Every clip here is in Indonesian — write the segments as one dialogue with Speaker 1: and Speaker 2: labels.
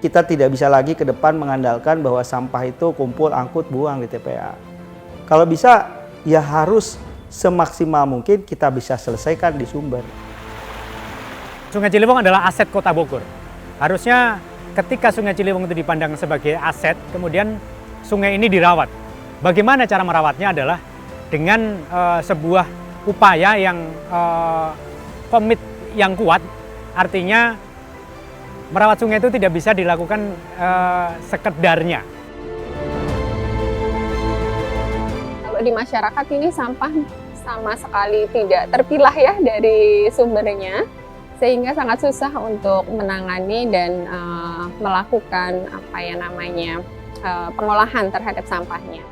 Speaker 1: kita tidak bisa lagi ke depan mengandalkan bahwa sampah itu kumpul, angkut, buang di TPA. Kalau bisa, ya harus semaksimal mungkin kita bisa selesaikan di sumber.
Speaker 2: Sungai Ciliwung adalah aset Kota Bogor. Harusnya ketika Sungai Ciliwung itu dipandang sebagai aset, kemudian sungai ini dirawat. Bagaimana cara merawatnya adalah dengan sebuah upaya yang komit yang kuat, artinya merawat sungai itu tidak bisa dilakukan sekedarnya.
Speaker 3: Kalau di masyarakat ini sampah sama sekali tidak terpilah ya dari sumbernya, sehingga sangat susah untuk menangani dan melakukan pengolahan terhadap sampahnya.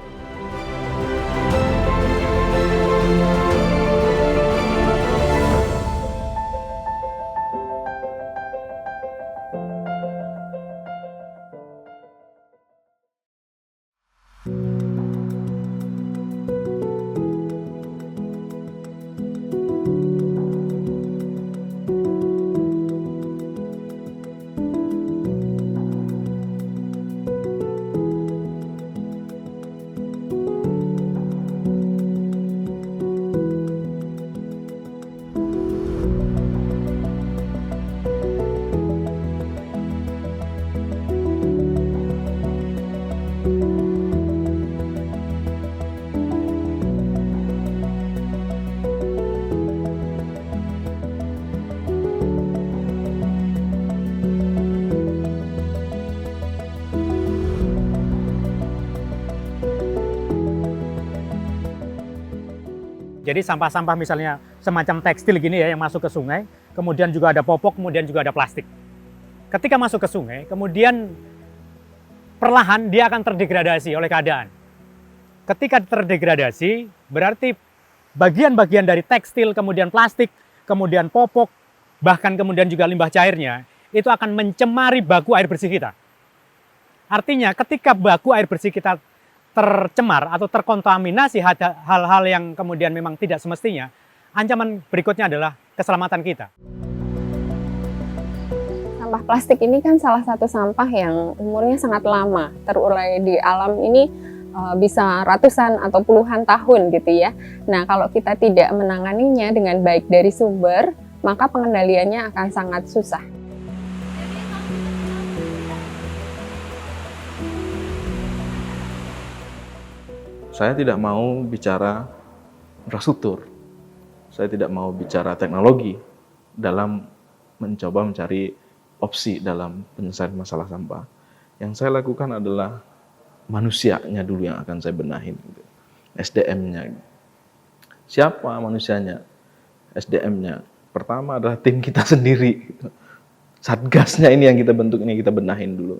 Speaker 2: Jadi sampah-sampah misalnya semacam tekstil gini ya yang masuk ke sungai, kemudian juga ada popok, kemudian juga ada plastik. Ketika masuk ke sungai, kemudian perlahan dia akan terdegradasi oleh keadaan. Ketika terdegradasi, berarti bagian-bagian dari tekstil, kemudian plastik, kemudian popok, bahkan kemudian juga limbah cairnya, itu akan mencemari baku air bersih kita. Artinya ketika baku air bersih kita tercemar atau terkontaminasi hal-hal yang kemudian memang tidak semestinya, ancaman berikutnya adalah keselamatan kita.
Speaker 3: Sampah plastik ini kan salah satu sampah yang umurnya sangat lama, terurai di alam ini bisa ratusan atau puluhan tahun gitu ya. Nah, kalau kita tidak menanganinya dengan baik dari sumber, maka pengendaliannya akan sangat susah.
Speaker 4: Saya tidak mau bicara infrastruktur, saya tidak mau bicara teknologi dalam mencoba mencari opsi dalam penyelesaian masalah sampah. Yang saya lakukan adalah manusianya dulu yang akan saya benahin, SDM-nya. Siapa manusianya? SDM-nya. Pertama adalah tim kita sendiri. Satgasnya ini yang kita bentuk, ini kita benahin dulu.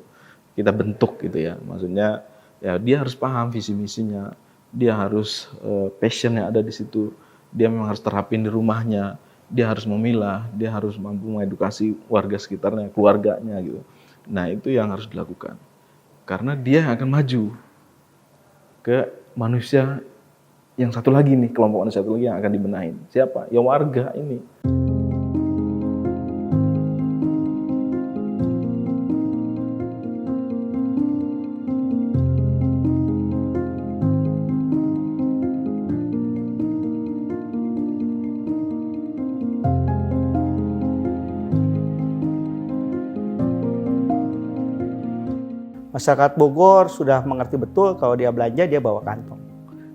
Speaker 4: Kita bentuk gitu ya. Maksudnya ya dia harus paham visi misinya, dia harus passion yang ada di situ, dia memang harus terapin di rumahnya, dia harus memilah, dia harus mampu mengedukasi warga sekitarnya, keluarganya gitu. Nah itu yang harus dilakukan, karena dia akan maju ke manusia yang satu lagi nih, kelompok manusia satu lagi yang akan dibenahin. Siapa? Ya warga ini.
Speaker 1: Masyarakat Bogor sudah mengerti betul kalau dia belanja dia bawa kantong.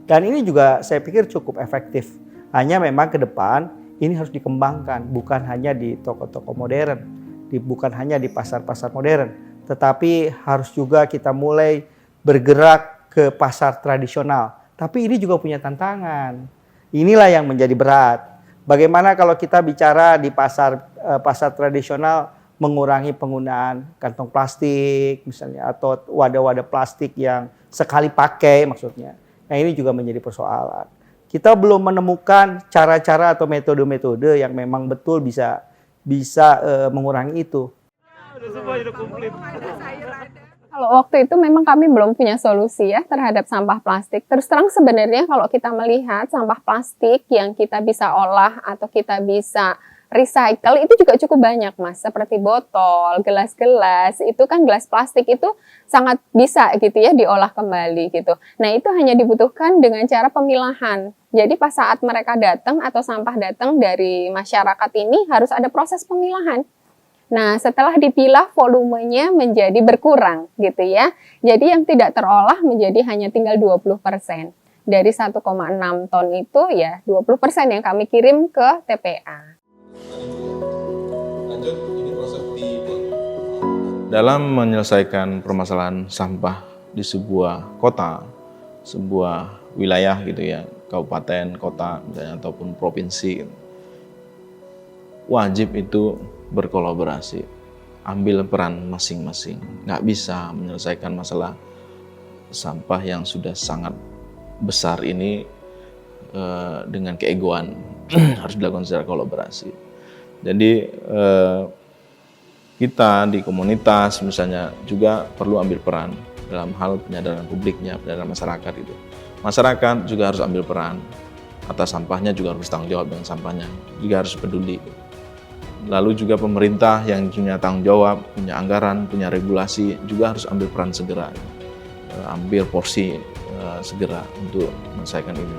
Speaker 1: Dan ini juga saya pikir cukup efektif. Hanya memang ke depan ini harus dikembangkan, bukan hanya di toko-toko modern, bukan hanya di pasar-pasar modern, tetapi harus juga kita mulai bergerak ke pasar tradisional. Tapi ini juga punya tantangan. Inilah yang menjadi berat. Bagaimana kalau kita bicara di pasar tradisional, mengurangi penggunaan kantong plastik misalnya, atau wadah-wadah plastik yang sekali pakai maksudnya. Nah ini juga menjadi persoalan. Kita belum menemukan cara-cara atau metode-metode yang memang betul bisa mengurangi itu.
Speaker 3: Kalau waktu itu memang kami belum punya solusi ya terhadap sampah plastik. Terus terang sebenarnya kalau kita melihat sampah plastik yang kita bisa olah atau kita bisa recycle itu juga cukup banyak, Mas. Seperti botol, gelas-gelas, itu kan gelas plastik itu sangat bisa gitu ya diolah kembali gitu. Nah, itu hanya dibutuhkan dengan cara pemilahan. Jadi pas saat mereka datang atau sampah datang dari masyarakat ini harus ada proses pemilahan. Nah, setelah dipilah volumenya menjadi berkurang gitu ya. Jadi yang tidak terolah menjadi hanya tinggal 20%. Dari 1,6 ton itu ya 20% yang kami kirim ke TPA.
Speaker 4: Dalam menyelesaikan permasalahan sampah di sebuah kota, sebuah wilayah gitu ya, kabupaten, kota misalnya, ataupun provinsi, wajib itu berkolaborasi, ambil peran masing-masing. Nggak bisa menyelesaikan masalah sampah yang sudah sangat besar ini dengan keegoan. Harus dilakukan secara kolaborasi. Jadi kita di komunitas misalnya juga perlu ambil peran dalam hal penyadaran publiknya, penyadaran masyarakat itu. Masyarakat juga harus ambil peran atas sampahnya, juga harus bertanggung jawab dengan sampahnya, juga harus peduli. Lalu juga pemerintah yang punya tanggung jawab, punya anggaran, punya regulasi juga harus ambil peran segera, ambil porsi segera untuk menyelesaikan ini.